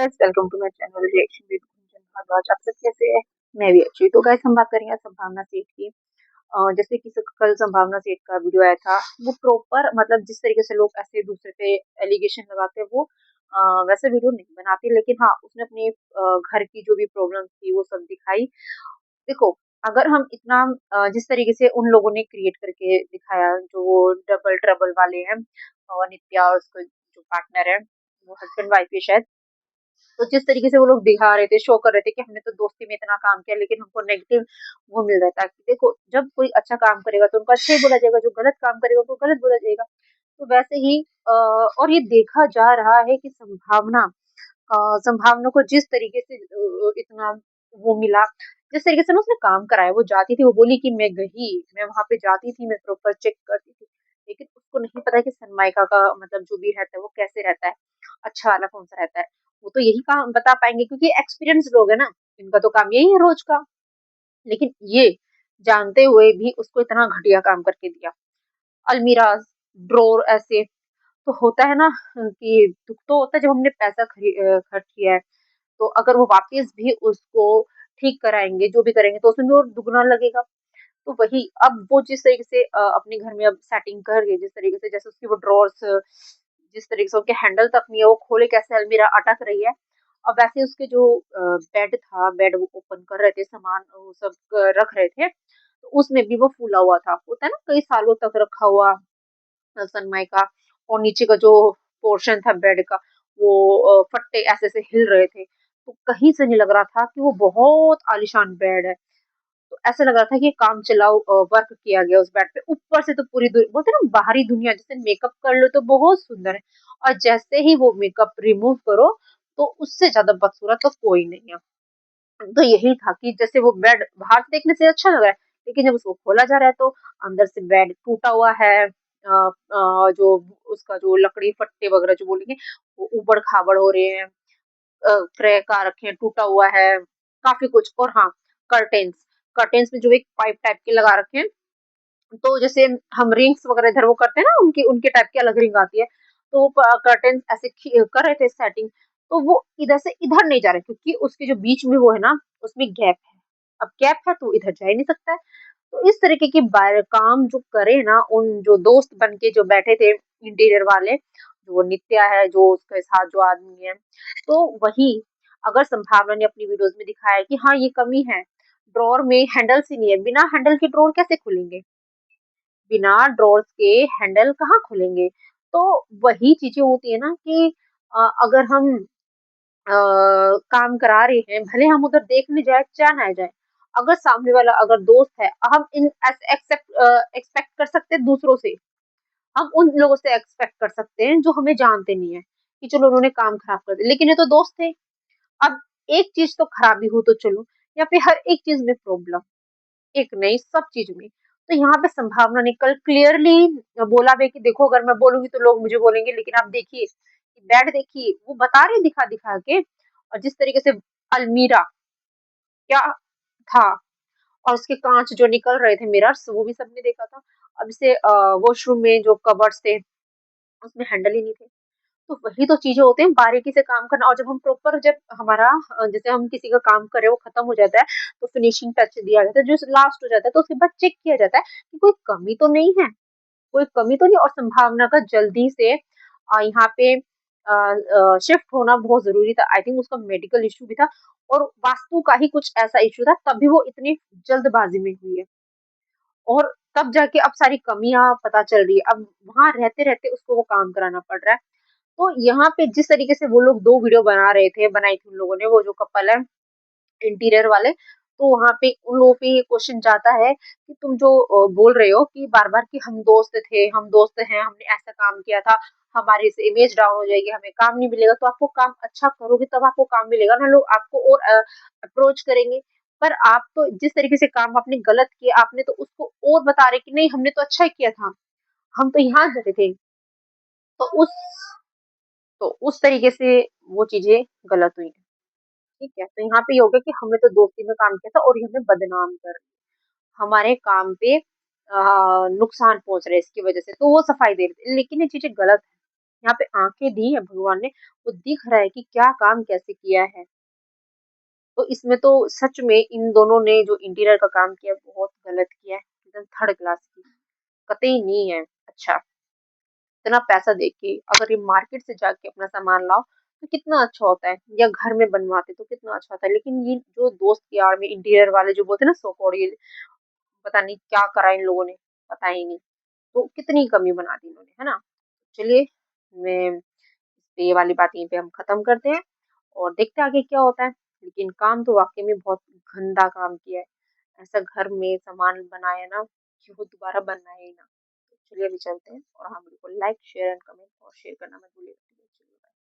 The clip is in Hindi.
Guys, welcome to my channel reaction with Gunjan Bhardwaj. आप सब कैसे हैं? मैं भी अच्छी हूँ। तो गाइस, हम बात करेंगे संभावना सेठ की। जैसे कि कल संभावना सेठ का वीडियो आया था, वो प्रॉपर मतलब जिस तरीके से लोग ऐसे दूसरे पे एलिगेशन लगाते हैं वो वैसे वीडियो नहीं बनाती, लेकिन हाँ उसने अपने घर की जो भी प्रॉब्लम थी वो सब दिखाई। देखो, अगर हम इतना जिस तरीके से उन लोगों ने क्रिएट करके दिखाया, जो वो डबल ट्रबल वाले हैं और नित्या और उसका जो पार्टनर है, वो हस्बैंड वाइफ है शायद। तो जिस तरीके से वो लोग दिखा रहे थे, शो कर रहे थे कि हमने तो दोस्ती में इतना काम किया, लेकिन हमको नेगेटिव वो मिल रहा था कि देखो, जब कोई अच्छा काम करेगा तो उनको अच्छा ही बोला जाएगा, जो गलत काम करेगा उनको गलत बोला जाएगा। तो वैसे ही और ये देखा जा रहा है कि संभावना को जिस तरीके से इतना वो मिला, जिस तरीके से ना उसने काम कराया, वो जाती थी, वो बोली कि मैं वहां पे जाती थी, मैं प्रॉपर चेक करती थी, लेकिन उसको नहीं पता कि सनमाइका का मतलब जो भी रहता है वो कैसे रहता है, अच्छा वाला कौन सा रहता है। वो तो यही काम बता पाएंगे क्योंकि एक्सपीरियंस लोग है ना, इनका तो काम यही है रोज का। लेकिन ये जानते हुए भी उसको इतना घटिया काम करके दिया। अलमीरा, ड्रॉर ऐसे तो होता है ना कि दुख तो होता है जब हमने पैसा खर्च किया है, तो अगर वो वापस भी उसको ठीक कराएंगे, जो भी करेंगे, तो उसमें भी और दुगना लगेगा। तो वही अब वो जिस तरीके से अपने घर में अब सेटिंग कर रही है, जिस तरीके से जैसे उसकी वो ड्रॉर्स, जिस तरीके से उसके हैंडल तक नहीं है, वो खोले कैसे अलमीरा अटक रही है। अब वैसे उसके जो बेड था, बेड वो ओपन कर रहे थे, सामान वो सब रख रहे थे, तो उसमें भी वो फूला हुआ था। होता है ना कई सालों तक रखा हुआ सनमाइका, और नीचे का जो पोर्शन था बेड का, वो फट्टे ऐसे ऐसे हिल रहे थे। तो कहीं से नहीं लग रहा था कि वो बहुत आलीशान बेड है। तो ऐसा लग रहा था कि काम चलाओ वर्क किया गया उस बेड पे। ऊपर से तो पूरी बोलते हैं ना बाहरी दुनिया, जैसे मेकअप कर लो तो बहुत सुंदर है, और जैसे ही वो मेकअप रिमूव करो तो उससे ज्यादा बदसूरत तो कोई नहीं है। तो यही था कि जैसे वो बेड बाहर से देखने से अच्छा लग रहा है, लेकिन जब उसको खोला जा रहा है तो अंदर से बेड टूटा हुआ है। जो उसका जो लकड़ी फट्टे वगैरह जो बोलेंगे, वो ऊबड़ खाबड़ हो रहे हैं, क्रैक आ रखे हैं, टूटा हुआ है, काफी कुछ। और हाँ, कर्टेन्स, कर्टेन्स में जो एक पाइप टाइप के लगा रखे हैं, तो जैसे हम रिंग्स वगैरह इधर वो करते हैं ना, उनकी उनके टाइप की अलग रिंग आती है। तो वो कर्टेन्स ऐसे कर रहे थे सेटिंग, तो वो इधर से इधर नहीं जा रहे क्योंकि उसके जो बीच में वो है ना, उसमें गैप है। अब गैप है तो इधर जा ही नहीं सकता है। तो इस तरीके की काम जो करे ना, उन जो दोस्त बन के जो बैठे थे इंटीरियर वाले, जो वो नित्या है, जो उसके साथ जो आदमी है, तो वही अगर संभावना ने अपनी वीडियोस में दिखाया कि हाँ ये कमी है, ड्रॉर में हैंडल्स ही नहीं है, बिना हैंडल के ड्रॉर कैसे खुलेंगे, बिना ड्रॉर्स के हैंडल कहाँ खुलेंगे। तो वही चीजें होती है ना कि अगर हम काम करा रहे हैं, भले हम उधर देखने जाए चाहे ना जाए, अगर सामने वाला अगर दोस्त है, हम इन एक्सपेक्ट कर सकते हैं दूसरों से, हम उन लोगों से एक्सपेक्ट कर सकते हैं जो हमें जानते नहीं है कि चलो उन्होंने काम खराब कर दिया, लेकिन ये तो दोस्त थे। अब एक चीज तो खराबी हो तो चलो, या फिर हर एक चीज में प्रॉब्लम, एक नहीं सब चीज में। तो यहाँ पे संभावना ने कल क्लियरली बोला भी कि देखो, अगर मैं बोलूंगी तो लोग मुझे बोलेंगे, लेकिन आप देखिए बेड देखिए, वो बता रहे दिखा दिखा के, और जिस तरीके से अलमीरा क्या था, और उसके कांच जो निकल रहे थे, मिरर्स, वो भी सबने देखा था। अब जैसे वॉशरूम में जो कबर्ड्स थे, उसमें हैंडल ही नहीं थे। तो वही तो चीजें होती हैं, बारीकी से काम करना। और जब हम प्रॉपर, जब हमारा जैसे हम किसी का काम करे वो खत्म हो जाता है, तो फिनिशिंग टच दिया जाता है, जो लास्ट हो जाता है, तो उसके बाद चेक किया जाता है कि कोई कमी तो नहीं है, कोई कमी तो नहीं। और संभावना का जल्दी से यहाँ पे शिफ्ट होना बहुत जरूरी था। आई थिंक उसका मेडिकल इशू भी था, और वास्तु का ही कुछ ऐसा इशू था, तभी वो इतनी जल्दबाजी में हुई है। और तब जाके अब सारी कमियां पता चल रही है, अब वहां रहते रहते उसको वो काम कराना पड़ रहा है। तो यहाँ पे जिस तरीके से वो लोग 2 वीडियो बना रहे थे, बनाई थी उन लोगों ने, वो जो कपल है इंटीरियर वाले, तो वहाँ पे उन लोगों पे ये क्वेश्चन जाता है कि तुम जो बोल रहे हो कि बार-बार कि हम दोस्त थे, हम दोस्त हैं, हमने ऐसा काम किया था, हमारी से इमेज डाउन हो जाएगी, हमें काम नहीं मिलेगा, तो आपको काम अच्छा करोगे तब आपको काम मिलेगा ना, लोग आपको और अप्रोच करेंगे। पर आप तो जिस तरीके से काम आपने गलत किया, आपने तो उसको और बता रहे कि नहीं हमने तो अच्छा ही किया था, हम तो यहाँ गए थे। तो उस तरीके से वो चीज़ें गलत हुई हैं, ठीक है? तो यहाँ पे ये हो गया कि हमने तो दोस्ती में काम किया था और ये हमें बदनाम कर, हमारे काम पे नुकसान पहुँच रहा है इसकी वज़ह से, तो वो सफाई दे रहे थे। लेकिन ये चीज़ें गलत है। यहाँ पे आँखें दी हैं भगवान ने, वो दिख रहा है कि क्या काम कैसे किया है। तो इसमें तो सच में इन दोनों ने जो इंटीरियर का काम किया है, बहुत गलत किया है, एकदम थर्ड क्लास की, कतई नहीं है अच्छा। इतना पैसा दे के अगर ये मार्केट से जाके अपना सामान लाओ, तो कितना अच्छा होता है या घर में बनवाते तो कितना अच्छा होता है। लेकिन ये जो दोस्त यार में इंटीरियर वाले जो बोलते हैं ना सो कॉल्ड ये पता नहीं क्या करा इन लोगों ने, पता ही नहीं। तो कितनी कमी बना दी इन्होंने, है ना? चलिए मैं ये वाली बात यहीं पे हम खत्म करते हैं और देखते हैं आगे क्या होता है। लेकिन काम तो वाक़ई में बहुत गंदा काम किया है। ऐसा घर में सामान बनाया ना कि वो दोबारा बनाए ही ना। तो चलिए अभी चलते हैं और हाँ, बिल्कुल लाइक, शेयर एंड कमेंट और शेयर करना मत भूलिएगा।